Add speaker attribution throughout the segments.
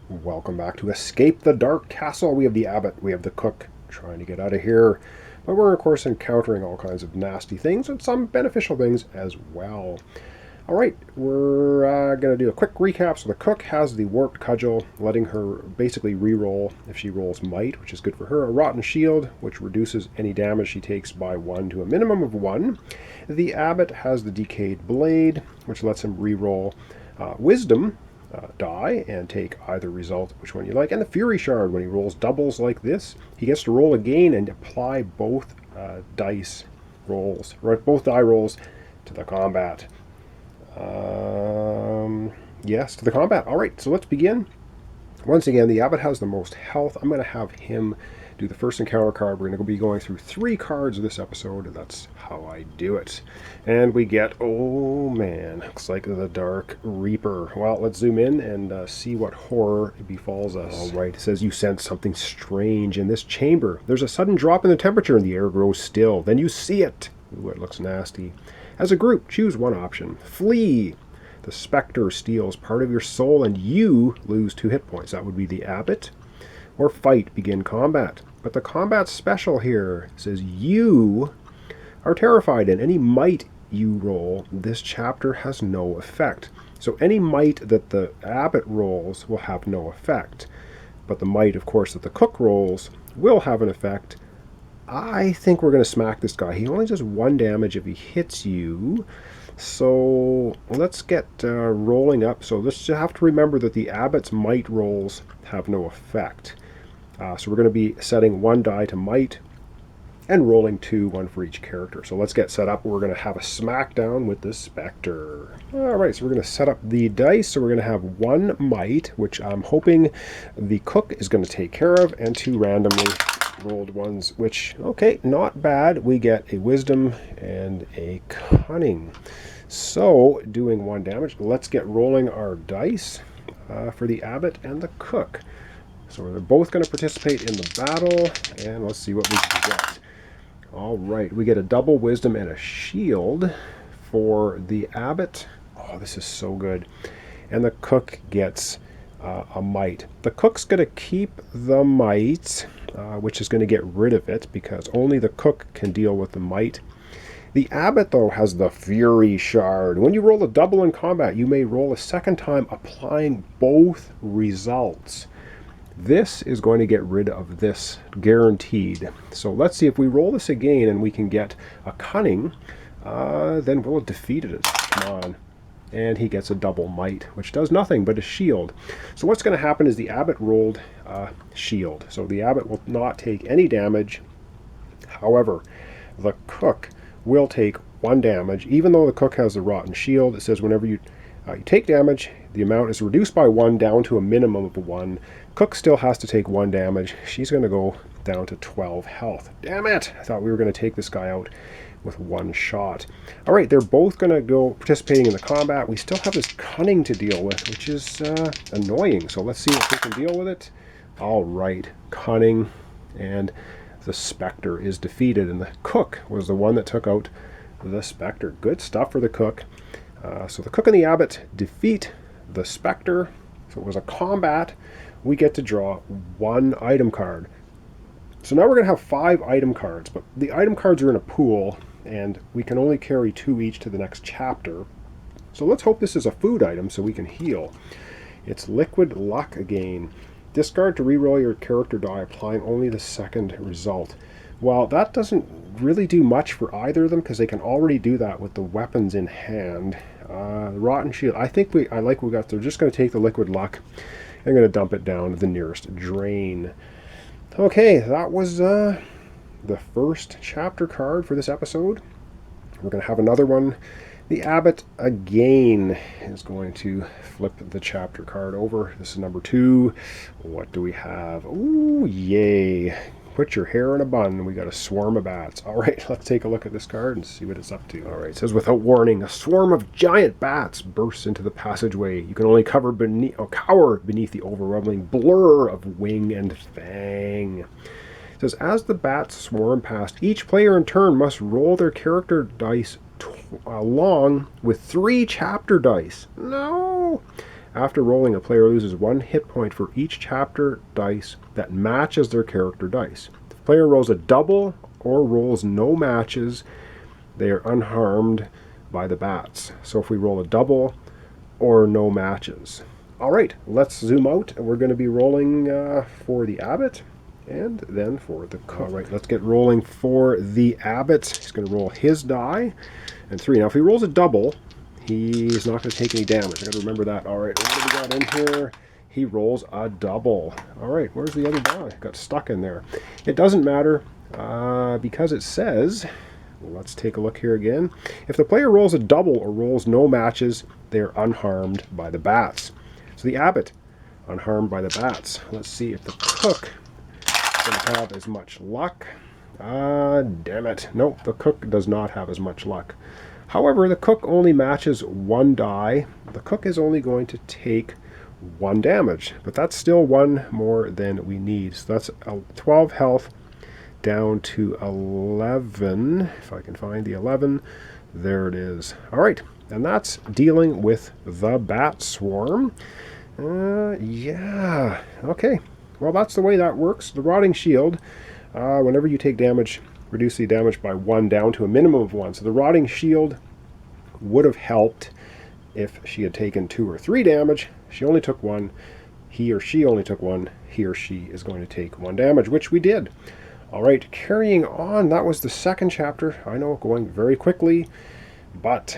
Speaker 1: Welcome back to Escape the Dark Castle. We have the abbot, we have the cook trying to get out of here. But we're, of course, encountering all kinds of nasty things and some beneficial things as well. All right, we're going to do a quick recap. So the cook has the warped cudgel, letting her basically re-roll if she rolls might, which is good for her. A rotten shield, which reduces any damage she takes by 1 to a minimum of 1. The abbot has the decayed blade, which lets him re-roll wisdom die and take either result, which one you like. And the Fury Shard, when he rolls doubles like this, he gets to roll again and apply both dice rolls, right? Both die rolls to the combat. Yes, to the combat. All right, so let's begin. Once again, the abbot has the most health. I'm going to have him do the first encounter card. We're going to be going through 3 cards this episode, and that's how I do it. And we get, oh man, looks like the Dark Reaper. Well, let's zoom in and see what horror befalls us. All right, it says you sense something strange in this chamber. There's a sudden drop in the temperature and the air grows still. Then you see it. Ooh, it looks nasty. As a group, choose one option. Flee. The Specter steals part of your soul and you lose 2 hit points. That would be the abbot. Or fight, begin combat. But the combat special here says you are terrified, and any might you roll, this chapter has no effect. So any might that the abbot rolls will have no effect. But the might, of course, that the cook rolls will have an effect. I think we're going to smack this guy. He only does 1 damage if he hits you. So let's get rolling up. So let's just have to remember that the abbot's might rolls have no effect. So we're going to be setting 1 die to might and rolling 2, 1 for each character. So let's get set up. We're going to have a smackdown with the Specter. All right, so we're going to set up the dice. So we're going to have 1 might, which I'm hoping the cook is going to take care of, and 2 randomly rolled ones, which, okay, not bad. We get a wisdom and a cunning. So doing 1 damage. Let's get rolling our dice for the abbot and the cook. So they're both going to participate in the battle, and let's see what we can get. All right, we get a double wisdom and a shield for the abbot. Oh, this is so good. And the cook gets a might. The cook's going to keep the might, which is going to get rid of it because only the cook can deal with the might. The abbot, though, has the Fury Shard. When you roll a double in combat, you may roll a second time, applying both results. This is going to get rid of this, guaranteed. So let's see if we roll this again and we can get a cunning, then we'll have defeated it. Come on. And he gets a double might, which does nothing but a shield. So what's going to happen is the abbot rolled shield. So the abbot will not take any damage. However, the cook will take 1 damage. Even though the cook has a rotten shield, it says whenever you take damage, the amount is reduced by 1 down to a minimum of 1. Cook still has to take 1 damage. She's going to go down to 12 health. Damn it! I thought we were going to take this guy out with 1 shot. All right, they're both going to go participating in the combat. We still have this cunning to deal with, which is annoying. So let's see if we can deal with it. All right, cunning, and the Specter is defeated, and the cook was the one that took out the Specter. Good stuff for the cook. So the cook and the abbot defeat the Specter. So it was a combat. We get to draw 1 item card. So now we're going to have 5 item cards, but the item cards are in a pool, and we can only carry 2 each to the next chapter. So let's hope this is a food item so we can heal. It's Liquid Luck again. Discard to reroll your character die, applying only the second result. Well, that doesn't really do much for either of them because they can already do that with the weapons in hand. Rotten Shield. I think I like what we got. They're just going to take the Liquid Luck. I'm going to dump it down to the nearest drain. Okay, that was the first chapter card for this episode. We're going to have another one. The abbot again is going to flip the chapter card over. This is number 2. What do we have? Ooh, yay. Put your hair in a bun. We got a swarm of bats. All right, let's take a look at this card and see what it's up to. All right, it says, without warning, a swarm of giant bats bursts into the passageway. You can only cower beneath the overwhelming blur of wing and fang. It says, as the bats swarm past, each player in turn must roll their character dice along with 3 chapter dice. No! After rolling, a player loses 1 hit point for each chapter dice that matches their character dice. If the player rolls a double or rolls no matches, they are unharmed by the bats. So if we roll a double or no matches. All right, let's zoom out. We're going to be rolling for the abbot and then for the cook. All right, let's get rolling for the abbot. He's going to roll his die and 3. Now, if he rolls a double, he's not going to take any damage. I got to remember that. All right, what do we got in here? He rolls a double. All right, where's the other die? Got stuck in there. It doesn't matter because it says, let's take a look here again. If the player rolls a double or rolls no matches, they're unharmed by the bats. So the abbot, unharmed by the bats. Let's see if the cook is going to have as much luck. Damn it. Nope, the cook does not have as much luck. However, the cook only matches 1 die. The cook is only going to take 1 damage, but that's still 1 more than we need. So that's 12 health down to 11. If I can find the 11, there it is. All right, and that's dealing with the bat swarm. Yeah, okay. Well, that's the way that works. The rotting shield, whenever you take damage, reduce the damage by 1 down to a minimum of 1. So the rotting shield would have helped if she had taken 2 or 3 damage. She only took 1. He or she only took 1. He or she is going to take 1 damage, which we did. All right, carrying on. That was the 2nd chapter. I know, going very quickly, but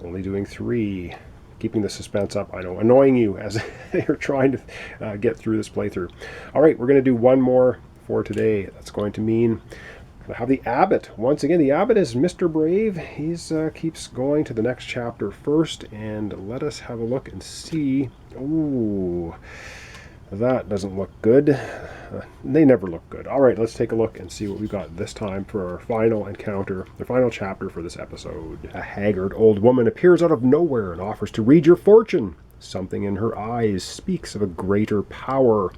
Speaker 1: only doing 3. Keeping the suspense up, I know, annoying you as you're trying to get through this playthrough. All right, we're going to do 1 more for today. That's going to mean I have the abbot. Once again, the abbot is Mr. Brave. He's keeps going to the next chapter first, and let us have a look and see. Ooh, that doesn't look good. They never look good. All right, let's take a look and see what we've got this time for our final encounter, the final chapter for this episode. A haggard old woman appears out of nowhere and offers to read your fortune. Something in her eyes speaks of a greater power.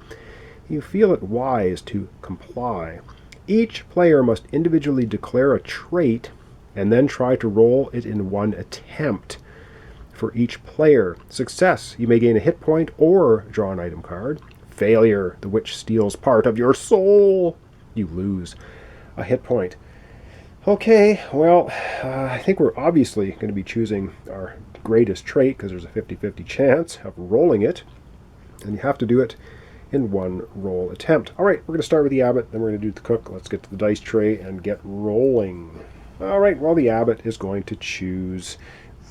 Speaker 1: You feel it wise to comply. Each player must individually declare a trait and then try to roll it in 1 attempt. For each player, success, you may gain a hit point or draw an item card. Failure, the witch steals part of your soul. You lose a hit point. Okay, well, I think we're obviously going to be choosing our greatest trait because there's a 50-50 chance of rolling it. And you have to do it in 1 roll attempt. All right, we're going to start with the abbot, then we're going to do the cook. Let's get to the dice tray and get rolling. All right, well, the abbot is going to choose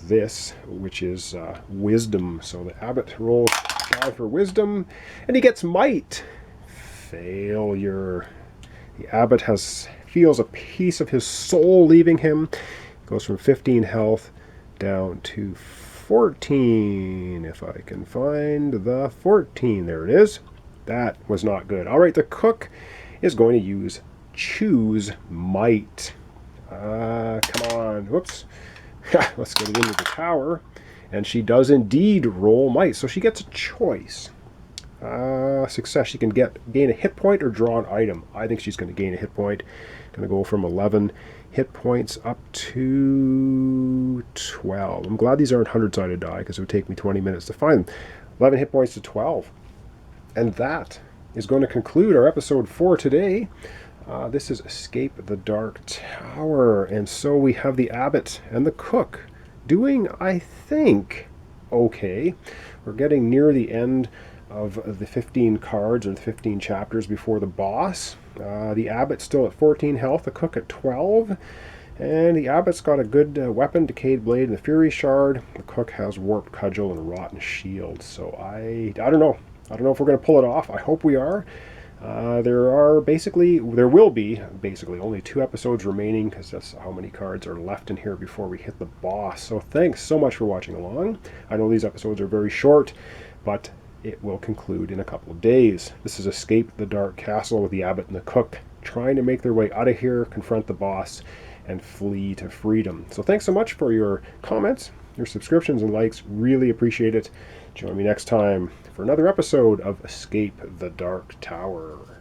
Speaker 1: this, which is wisdom. So the abbot rolls die for wisdom, and he gets might. Failure. The abbot feels a piece of his soul leaving him. Goes from 15 health down to 14. If I can find the 14, there it is. That was not good. All right, the cook is going to choose might. Come on. Whoops. Let's get it into the tower. And she does indeed roll might. So she gets a choice. Success. She can gain a hit point or draw an item. I think she's going to gain a hit point. Going to go from 11 hit points up to 12. I'm glad these aren't 100-sided die because it would take me 20 minutes to find them. 11 hit points to 12. And that is going to conclude our episode for today. This is Escape the Dark Tower. And so we have the abbot and the cook doing, I think, okay. We're getting near the end of the 15 cards or the 15 chapters before the boss. The abbot's still at 14 health, the cook at 12. And the abbot's got a good weapon, Decayed Blade and the Fury Shard. The cook has Warped Cudgel and Rotten Shield. So I don't know. I don't know if we're going to pull it off. I hope we are. There will be basically only 2 episodes remaining because that's how many cards are left in here before we hit the boss. So thanks so much for watching along. I know these episodes are very short, but it will conclude in a couple of days. This is Escape the Dark Castle with the abbot and the cook trying to make their way out of here, confront the boss, and flee to freedom. So thanks so much for your comments, your subscriptions and likes. Really appreciate it. Join me next time for another episode of Escape the Dark Tower.